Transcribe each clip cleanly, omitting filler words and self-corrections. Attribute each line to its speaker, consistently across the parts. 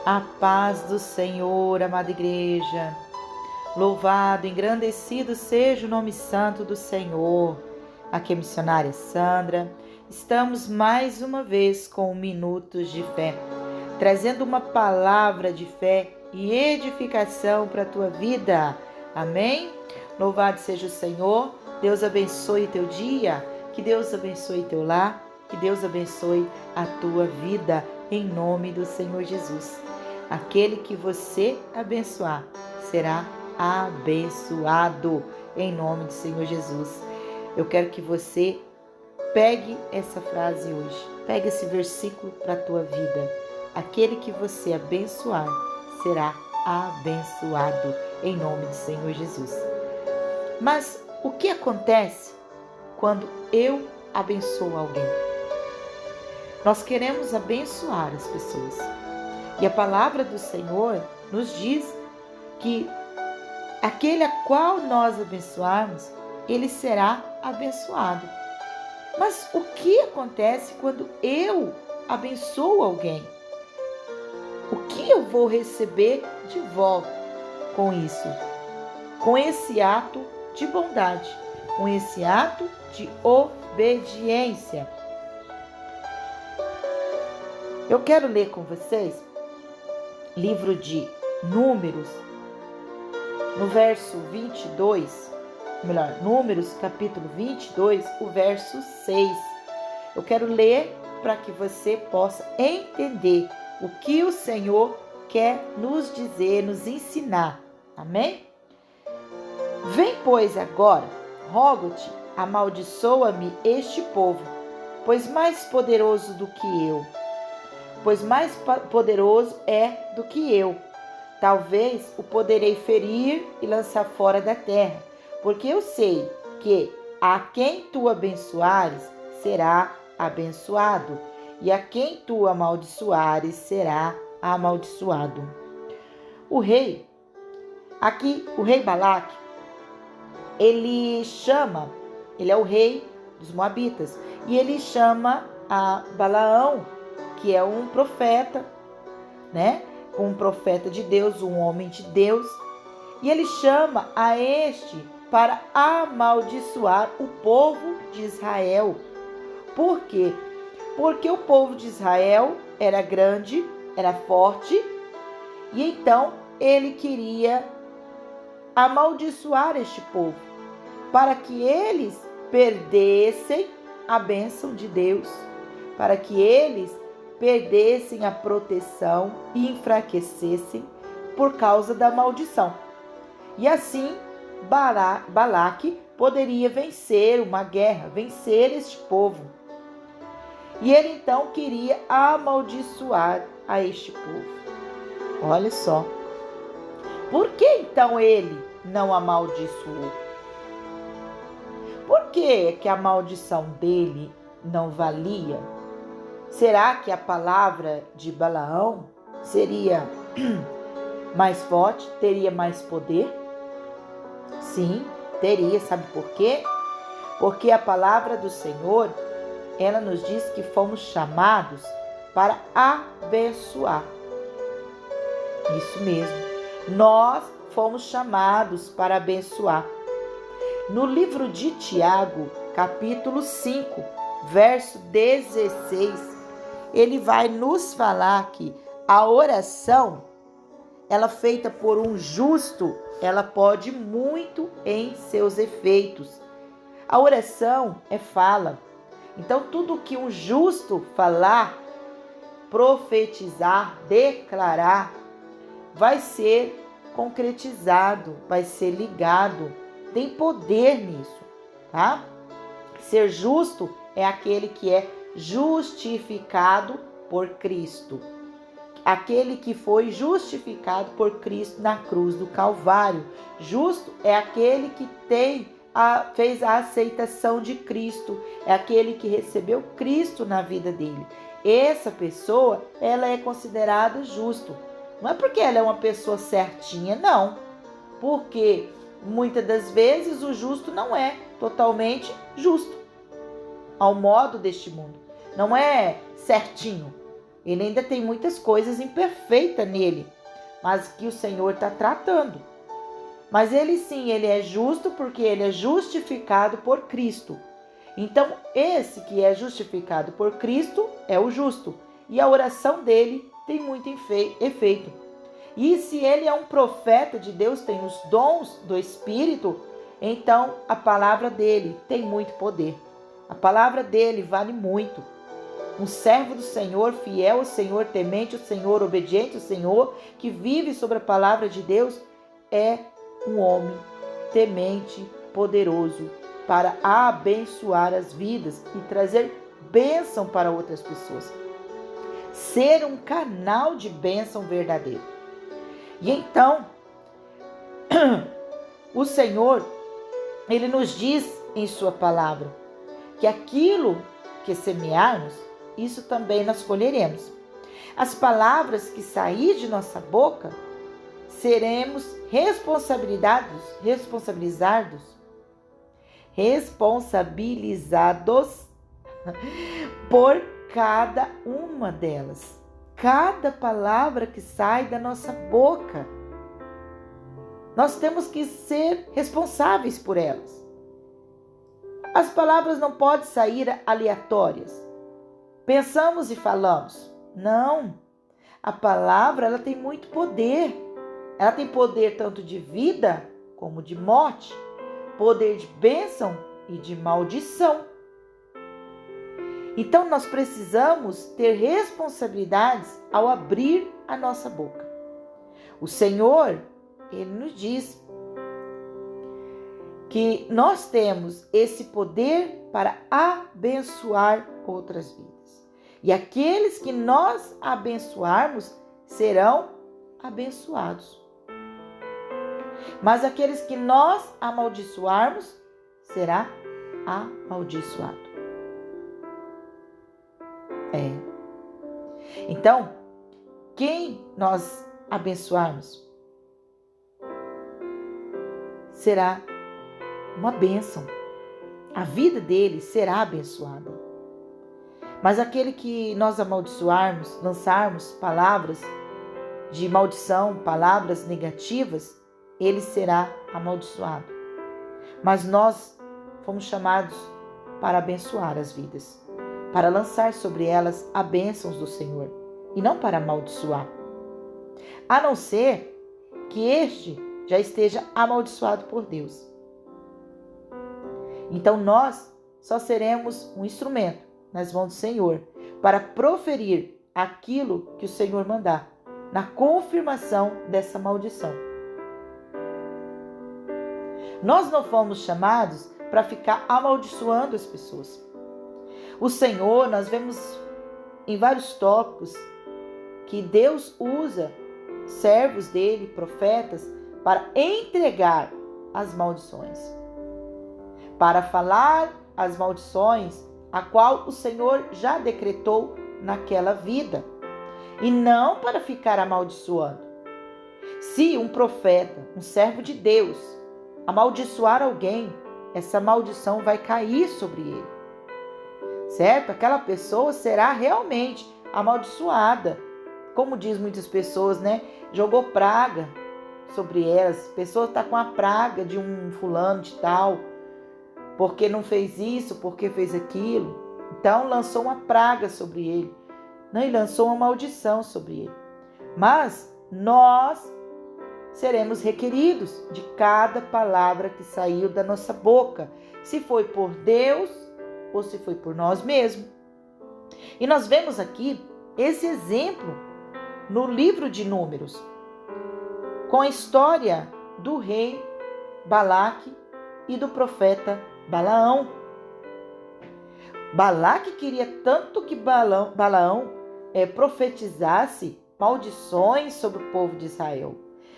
Speaker 1: A paz do Senhor, amada igreja. Louvado, engrandecido seja o nome santo do Senhor. Aqui é a missionária Sandra. Estamos mais uma vez com Minutos de Fé, trazendo uma palavra de fé e edificação para a tua vida. Amém? Louvado seja o Senhor. Deus abençoe teu dia, que Deus abençoe teu lar, que Deus abençoe a tua vida, em nome do Senhor Jesus. Aquele que você abençoar será abençoado, em nome do Senhor Jesus. Eu quero que você pegue essa frase hoje, pegue esse versículo para a tua vida. Aquele que você abençoar será abençoado, em nome do Senhor Jesus. Mas o que acontece quando eu abençoo alguém? Nós queremos abençoar as pessoas. E a palavra do Senhor nos diz que aquele a qual nós abençoarmos, ele será abençoado. Mas o que acontece quando eu abençoo alguém? O que eu vou receber de volta com isso? Com esse ato de bondade, com esse ato de obediência. Eu quero ler com vocês livro de Números, no verso 22, Números capítulo 22, o verso 6. Eu quero ler para que você possa entender o que o Senhor quer nos dizer, nos ensinar. Amém? Vem, pois, agora, rogo-te, amaldiçoa-me este povo, pois mais poderoso do que eu. Pois mais poderoso é do que eu. Talvez o poderei ferir e lançar fora da terra, porque eu sei que a quem tu abençoares será abençoado, e a quem tu amaldiçoares será amaldiçoado. O rei Balaque, ele é o rei dos Moabitas, e ele chama a Balaão, que é um profeta, um profeta de Deus, um homem de Deus, e ele chama a este para amaldiçoar o povo de Israel. Por quê? Porque o povo de Israel era grande, era forte, e então ele queria amaldiçoar este povo, para que eles perdessem a bênção de Deus, para que eles perdessem a proteção e enfraquecessem por causa da maldição. E assim, Balaque poderia vencer uma guerra, vencer este povo. E ele então queria amaldiçoar a este povo. Olha só. Por que então ele não amaldiçoou? Por que a maldição dele não valia? Será que a palavra de Balaão seria mais forte, teria mais poder? Sim, teria. Sabe por quê? Porque a palavra do Senhor, ela nos diz que fomos chamados para abençoar. Isso mesmo. Nós fomos chamados para abençoar. No livro de Tiago, capítulo 5, verso 16, ele vai nos falar que a oração, ela feita por um justo, ela pode muito em seus efeitos. A oração é fala. Então, tudo que um justo falar, profetizar, declarar, vai ser concretizado, vai ser ligado. Tem poder nisso, tá? Ser justo é aquele que é justificado por Cristo. Aquele que foi justificado por Cristo na cruz do Calvário. Justo é aquele que fez a aceitação de Cristo. É aquele que recebeu Cristo na vida dele. Essa pessoa, ela é considerada justo. Não é porque ela é uma pessoa certinha, não. Porque muitas das vezes o justo não é totalmente justo ao modo deste mundo. Não é certinho. Ele ainda tem muitas coisas imperfeitas nele, mas que o Senhor está tratando. Mas ele sim, ele é justo porque ele é justificado por Cristo. Então, esse que é justificado por Cristo é o justo. E a oração dele tem muito efeito. E se ele é um profeta de Deus, tem os dons do Espírito, então a palavra dele tem muito poder. A palavra dele vale muito. Um servo do Senhor, fiel ao Senhor, temente ao Senhor, obediente ao Senhor, que vive sobre a palavra de Deus, é um homem temente, poderoso, para abençoar as vidas e trazer bênção para outras pessoas. Ser um canal de bênção verdadeiro. E então, o Senhor, Ele nos diz em sua palavra que aquilo que semearmos, isso também nós colheremos. As palavras que sair de nossa boca, seremos responsabilizados por cada uma delas. Cada palavra que sai da nossa boca, nós temos que ser responsáveis por elas. As palavras não podem sair aleatórias. Pensamos e falamos. Não. A palavra, ela tem muito poder. Ela tem poder tanto de vida como de morte. Poder de bênção e de maldição. Então, nós precisamos ter responsabilidades ao abrir a nossa boca. O Senhor, Ele nos diz que nós temos esse poder para abençoar outras vidas. E aqueles que nós abençoarmos serão abençoados. Mas aqueles que nós amaldiçoarmos será amaldiçoado. Então, quem nós abençoarmos será uma bênção. A vida dele será abençoada. Mas aquele que nós amaldiçoarmos, lançarmos palavras de maldição, palavras negativas, ele será amaldiçoado. Mas nós fomos chamados para abençoar as vidas, para lançar sobre elas as bênçãos do Senhor, e não para amaldiçoar. A não ser que este já esteja amaldiçoado por Deus. Então nós só seremos um instrumento nas mãos do Senhor para proferir aquilo que o Senhor mandar, na confirmação dessa maldição. Nós não fomos chamados para ficar amaldiçoando as pessoas. O Senhor, nós vemos em vários tópicos que Deus usa servos dele, profetas, para entregar as maldições, para falar as maldições a qual o Senhor já decretou naquela vida, e não para ficar amaldiçoando. Se um profeta, um servo de Deus, amaldiçoar alguém, essa maldição vai cair sobre ele, certo? Aquela pessoa será realmente amaldiçoada. Como diz muitas pessoas, né? Jogou praga sobre elas. A pessoa está com a praga de um fulano de tal, porque não fez isso, porque fez aquilo. Então lançou uma praga sobre ele, né? E lançou uma maldição sobre ele. Mas nós seremos requeridos de cada palavra que saiu da nossa boca, se foi por Deus ou se foi por nós mesmos. E nós vemos aqui esse exemplo no livro de Números, com a história do rei Balaque e do profeta Balaão. Balaque queria tanto que Balaão profetizasse maldições sobre o povo de Israel.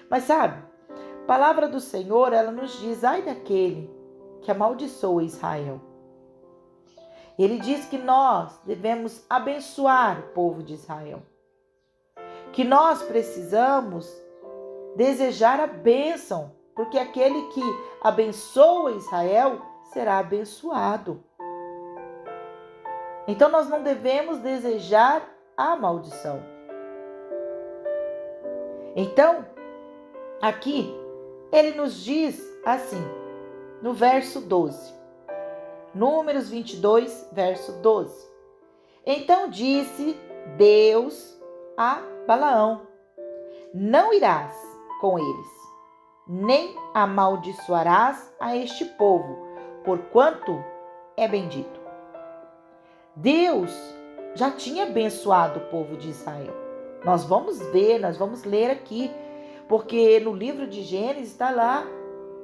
Speaker 1: Mas sabe, a palavra do Senhor, ela nos diz, ai daquele que amaldiçoa Israel. Ele diz que nós devemos abençoar o povo de Israel, que nós precisamos desejar a bênção, porque aquele que abençoa Israel será abençoado. Então nós não devemos desejar a maldição. Então, aqui, ele nos diz assim, no verso 12. Números 22, verso 12. Então disse Deus a Balaão: não irás com eles, nem amaldiçoarás a este povo, porquanto é bendito. Deus já tinha abençoado o povo de Israel. Nós vamos ler aqui, porque no livro de Gênesis está lá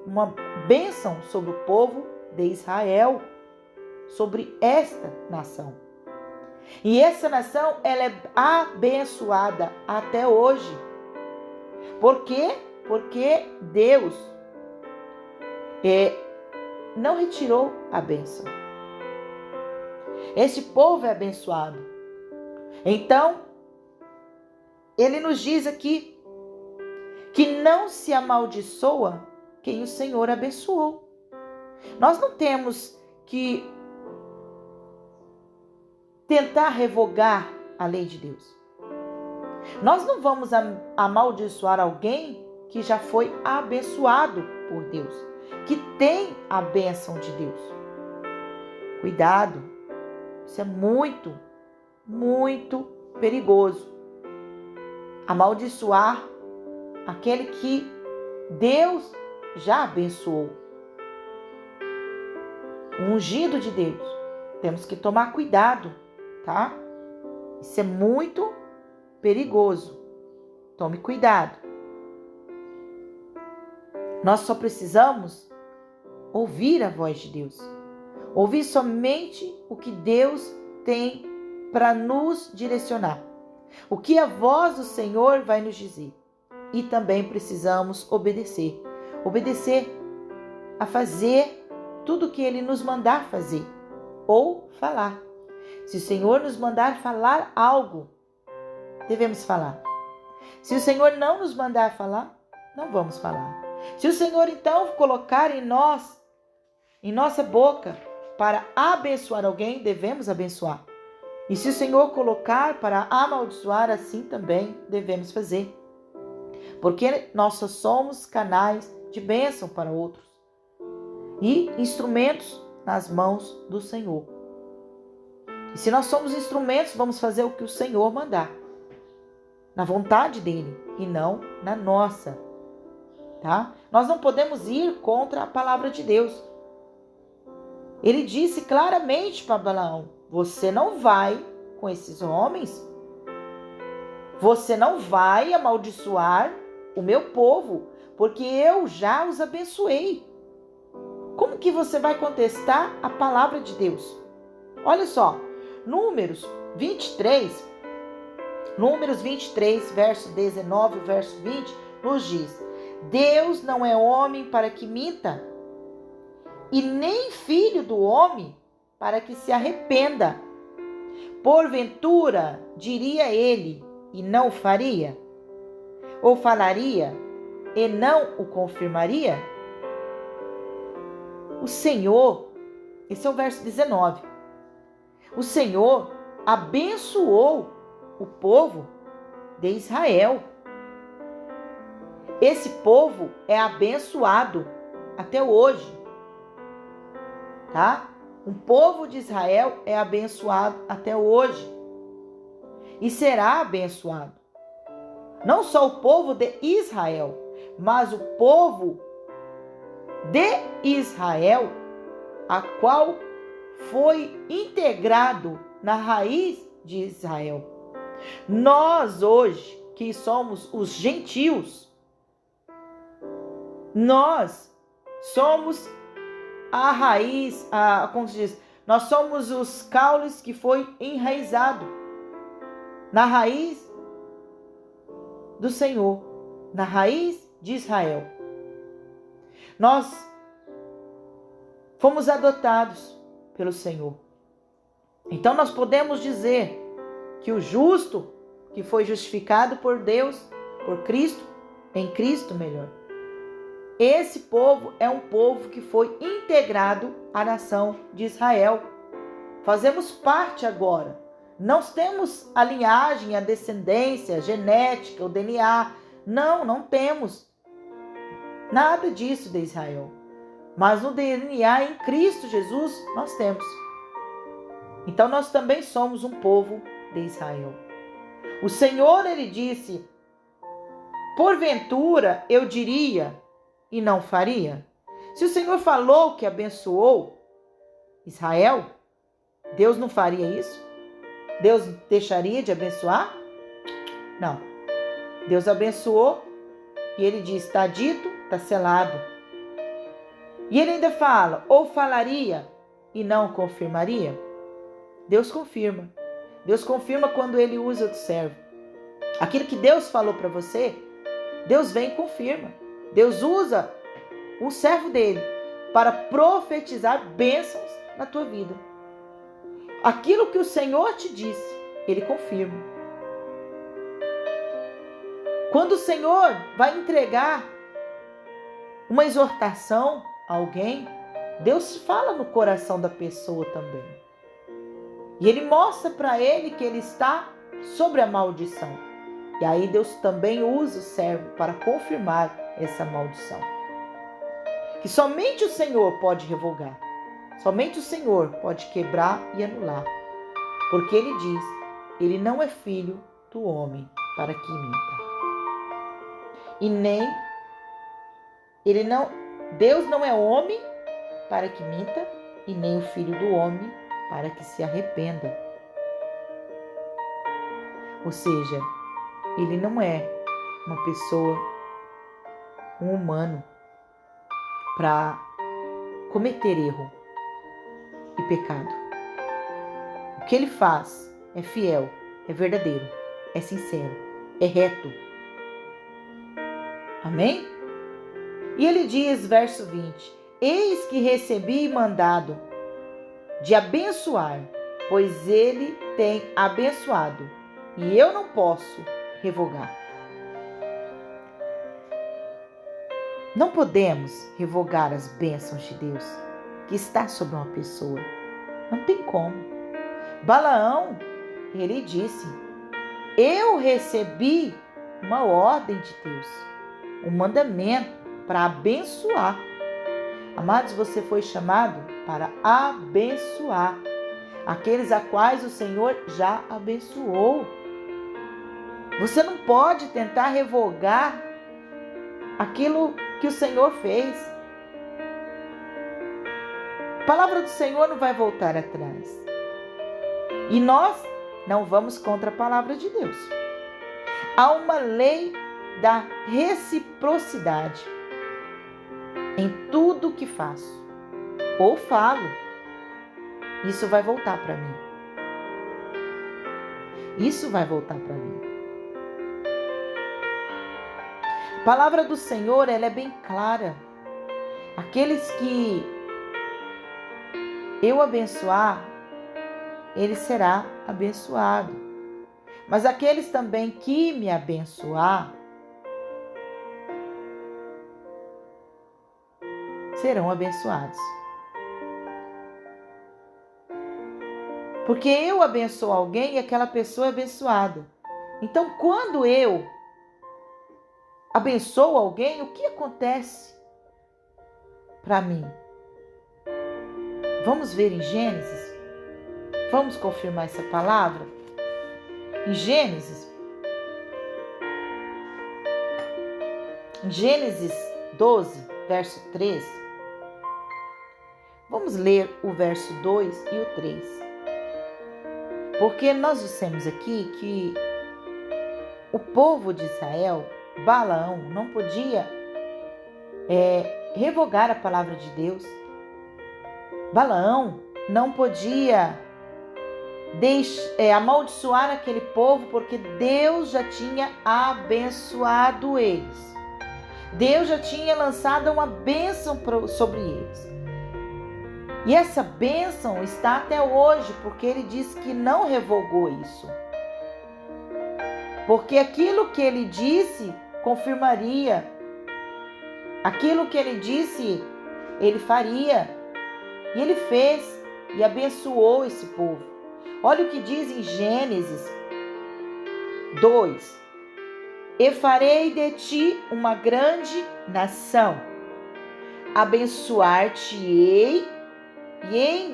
Speaker 1: uma bênção sobre o povo de Israel, sobre esta nação. E essa nação, ela é abençoada até hoje. Por quê? Porque Deus não retirou a bênção. Esse povo é abençoado. Então, ele nos diz aqui que não se amaldiçoa quem o Senhor abençoou. Nós não temos que tentar revogar a lei de Deus. Nós não vamos amaldiçoar alguém que já foi abençoado por Deus, que tem a bênção de Deus. Cuidado, isso é muito, muito perigoso. Amaldiçoar aquele que Deus já abençoou. O ungido de Deus. Temos que tomar cuidado, tá? Isso é muito perigoso. Tome cuidado. Nós só precisamos ouvir a voz de Deus. Ouvir somente o que Deus tem para nos direcionar. O que a voz do Senhor vai nos dizer. E também precisamos obedecer. Obedecer a fazer tudo o que Ele nos mandar fazer. Ou falar. Se o Senhor nos mandar falar algo, devemos falar. Se o Senhor não nos mandar falar, não vamos falar. Se o Senhor então colocar em nossa boca para abençoar alguém, devemos abençoar. E se o Senhor colocar para amaldiçoar, assim também devemos fazer. Porque nós só somos canais de bênção para outros e instrumentos nas mãos do Senhor. E se nós somos instrumentos, vamos fazer o que o Senhor mandar, na vontade dele e não na nossa, tá? Nós não podemos ir contra a palavra de Deus. Ele disse claramente para Balaão: você não vai com esses homens, você não vai amaldiçoar o meu povo, porque eu já os abençoei. Como que você vai contestar a palavra de Deus? Olha só, Números 23, verso 19, verso 20, nos diz: Deus não é homem para que minta, e nem filho do homem para que se arrependa. Porventura, diria ele, e não faria? Ou falaria, e não o confirmaria? O Senhor, esse é o verso 19, o Senhor abençoou o povo de Israel. Esse povo é abençoado até hoje, tá? O povo de Israel é abençoado até hoje e será abençoado. Não só o povo de Israel, mas o povo de Israel, a qual foi integrado na raiz de Israel. Nós hoje, que somos os gentios, nós somos a raiz, como se diz, nós somos os caules que foi enraizado na raiz do Senhor, na raiz de Israel. Nós fomos adotados pelo Senhor. Então nós podemos dizer que o justo, que foi justificado por Deus, por Cristo, em Cristo melhor, esse povo é um povo que foi integrado à nação de Israel. Fazemos parte agora. Nós temos a linhagem, a descendência, a genética, o DNA. Não temos nada disso de Israel. Mas no DNA em Cristo Jesus nós temos. Então nós também somos um povo de Israel. O Senhor, ele disse: porventura eu diria e não faria? Se o Senhor falou que abençoou Israel, Deus não faria isso? Deus deixaria de abençoar? Não. Deus abençoou e ele diz: está dito, está selado. E ele ainda fala: ou falaria e não confirmaria? Deus confirma. Deus confirma quando ele usa o servo. Aquilo que Deus falou para você, Deus vem e confirma. Deus usa um servo dele para profetizar bênçãos na tua vida. Aquilo que o Senhor te disse, ele confirma. Quando o Senhor vai entregar uma exortação a alguém, Deus fala no coração da pessoa também. E ele mostra para ele que ele está sobre a maldição. E aí Deus também usa o servo para confirmar essa maldição. Que somente o Senhor pode revogar. Somente o Senhor pode quebrar e anular. Porque ele diz: ele não é filho do homem para que minta. E nem Deus não é homem para que minta, e nem o filho do homem para que se arrependa. Ou seja, ele não é uma pessoa, um humano, para cometer erro e pecado. O que ele faz é fiel, é verdadeiro, é sincero, é reto. Amém? E ele diz, verso 20: eis que recebi mandado de abençoar, pois ele tem abençoado, e eu não posso revogar. Não podemos revogar as bênçãos de Deus que está sobre uma pessoa. Não tem como. Balaão, ele disse: eu recebi uma ordem de Deus, um mandamento para abençoar. Amados, você foi chamado para abençoar aqueles a quais o Senhor já abençoou. Você não pode tentar revogar aquilo que o Senhor fez. A palavra do Senhor não vai voltar atrás. E nós não vamos contra a palavra de Deus. Há uma lei da reciprocidade em tudo que faço ou falo. Isso vai voltar para mim. Isso vai voltar para mim. A palavra do Senhor, ela é bem clara. Aqueles que eu abençoar, ele será abençoado. Mas aqueles também que me abençoar, serão abençoados. Porque eu abençoo alguém e aquela pessoa é abençoada. Então, quando eu abençoo alguém, o que acontece para mim? Vamos ver em Gênesis? Vamos confirmar essa palavra? Em Gênesis 12, verso 3. Vamos ler o verso 2 e o 3. Porque nós dissemos aqui que o povo de Israel, Balaão, não podia revogar a palavra de Deus. Balaão não podia amaldiçoar aquele povo, porque Deus já tinha abençoado eles. Deus já tinha lançado uma bênção sobre eles. E essa bênção está até hoje, porque ele diz que não revogou isso. Porque aquilo que ele disse, confirmaria. Aquilo que ele disse, ele faria. E ele fez e abençoou esse povo. Olha o que diz em Gênesis 2. E farei de ti uma grande nação, abençoar-te-ei e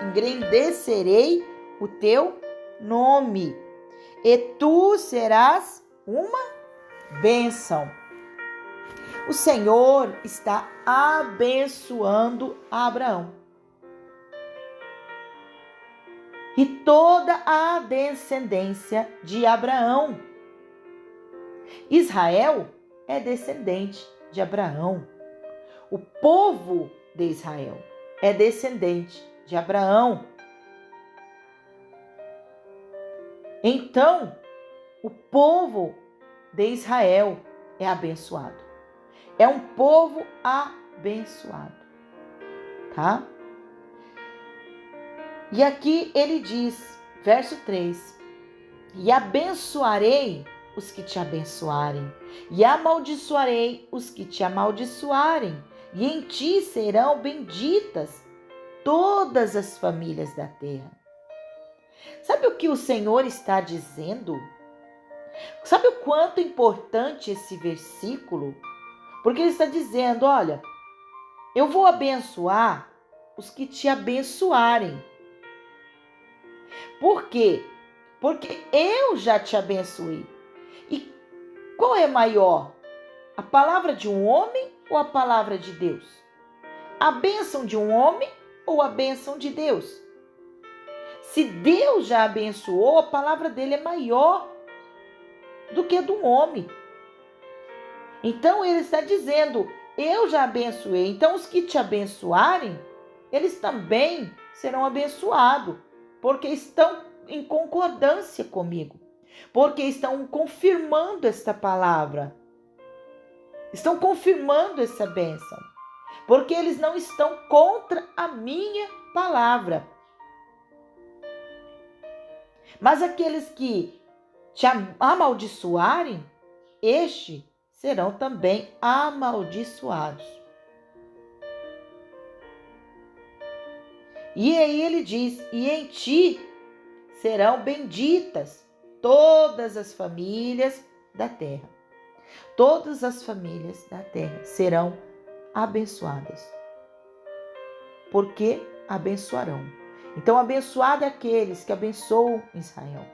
Speaker 1: engrandecerei o teu nome, e tu serás uma bênção. O Senhor está abençoando Abraão. E toda a descendência de Abraão. Israel é descendente de Abraão. O povo de Israel é descendente de Abraão. Então, o povo de Israel é abençoado. É um povo abençoado, tá? E aqui ele diz, verso 3, e abençoarei os que te abençoarem, e amaldiçoarei os que te amaldiçoarem, e em ti serão benditas todas as famílias da terra. Sabe o que o Senhor está dizendo? Sabe o quanto é importante esse versículo? Porque ele está dizendo, olha, eu vou abençoar os que te abençoarem. Por quê? Porque eu já te abençoei. E qual é maior? A palavra de um homem ou a palavra de Deus? A bênção de um homem ou a bênção de Deus? Se Deus já abençoou, a palavra dele é maior do que a do homem. Então ele está dizendo, eu já abençoei. Então os que te abençoarem, eles também serão abençoados, porque estão em concordância comigo, porque estão confirmando esta palavra, estão confirmando essa bênção, porque eles não estão contra a minha palavra. Mas aqueles que te amaldiçoarem, estes serão também amaldiçoados. E aí ele diz, e em ti serão benditas todas as famílias da terra. Todas as famílias da terra serão abençoadas. Porque abençoarão. Então, abençoado é aqueles que abençoam Israel.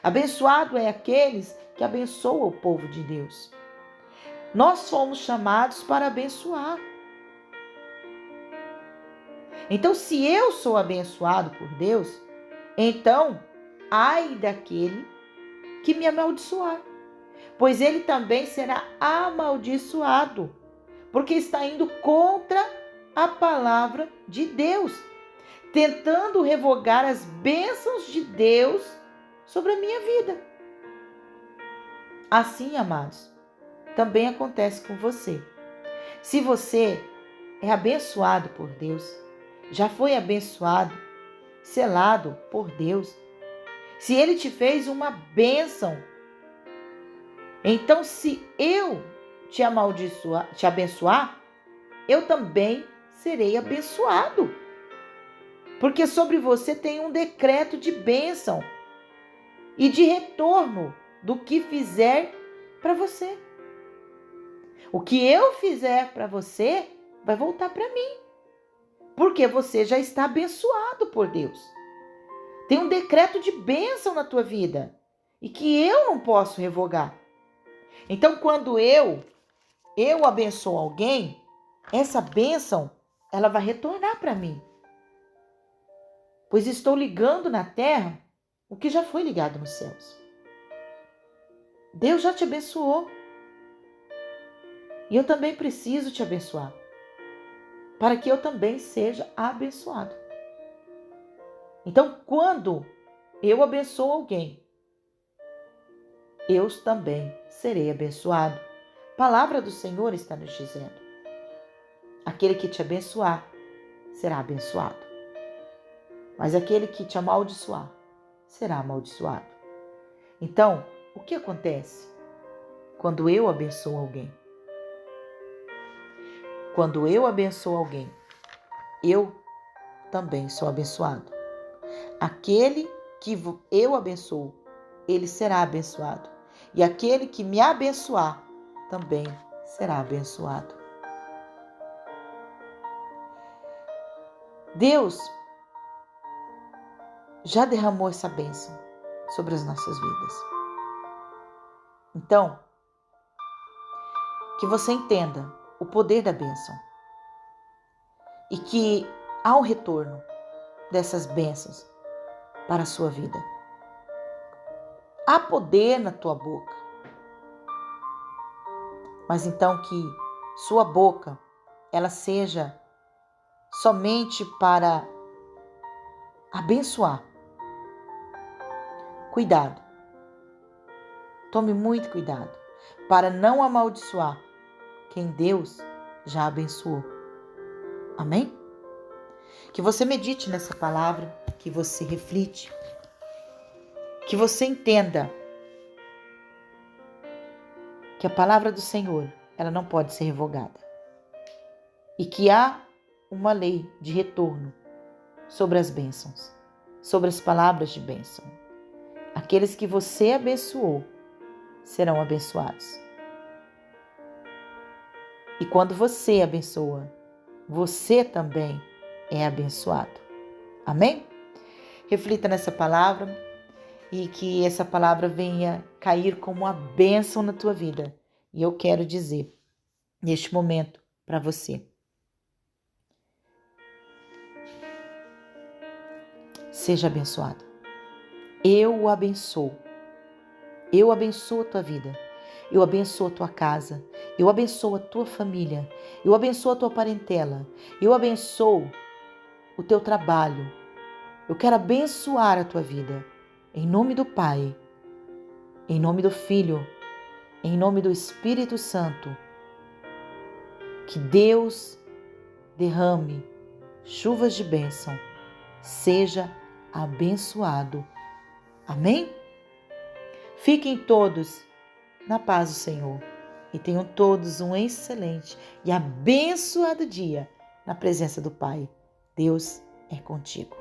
Speaker 1: Abençoado é aqueles que abençoam o povo de Deus. Nós fomos chamados para abençoar. Então, se eu sou abençoado por Deus, então, ai daquele que me amaldiçoar, pois ele também será amaldiçoado, porque está indo contra a palavra de Deus, tentando revogar as bênçãos de Deus sobre a minha vida. Assim, amados, também acontece com você. Se você é abençoado por Deus, já foi abençoado, selado por Deus, se Ele te fez uma bênção, então se eu te abençoar, eu também serei abençoado. Porque sobre você tem um decreto de bênção e de retorno do que fizer para você. O que eu fizer para você vai voltar para mim, porque você já está abençoado por Deus. Tem um decreto de bênção na tua vida e que eu não posso revogar. Então, quando eu abençoo alguém, essa bênção, ela vai retornar para mim. Pois estou ligando na terra o que já foi ligado nos céus. Deus já te abençoou. E eu também preciso te abençoar, para que eu também seja abençoado. Então, quando eu abençoo alguém, eu também serei abençoado. A palavra do Senhor está nos dizendo. Aquele que te abençoar será abençoado. Mas aquele que te amaldiçoar será amaldiçoado. Então, o que acontece quando eu abençoo alguém? Quando eu abençoo alguém, eu também sou abençoado. Aquele que eu abençoo, ele será abençoado. E aquele que me abençoar, também será abençoado. Deus já derramou essa bênção sobre as nossas vidas. Então, que você entenda o poder da bênção e que há um retorno dessas bênçãos para a sua vida. Há poder na tua boca, mas então que sua boca ela seja somente para abençoar. Cuidado. Tome muito cuidado para não amaldiçoar quem Deus já abençoou. Amém? Que você medite nessa palavra, que você reflite, que você entenda que a palavra do Senhor, ela não pode ser revogada. E que há uma lei de retorno sobre as bênçãos, sobre as palavras de bênção. Aqueles que você abençoou serão abençoados. E quando você abençoa, você também é abençoado. Amém? Reflita nessa palavra e que essa palavra venha cair como uma bênção na tua vida. E eu quero dizer, neste momento, para você. Seja abençoado. Eu o abençoo. Eu abençoo a tua vida. Eu abençoo a tua casa. Eu abençoo a tua família. Eu abençoo a tua parentela. Eu abençoo o teu trabalho. Eu quero abençoar a tua vida. Em nome do Pai, em nome do Filho, em nome do Espírito Santo. Que Deus derrame chuvas de bênção. Seja abençoado. Amém? Fiquem todos na paz do Senhor e tenham todos um excelente e abençoado dia na presença do Pai. Deus é contigo.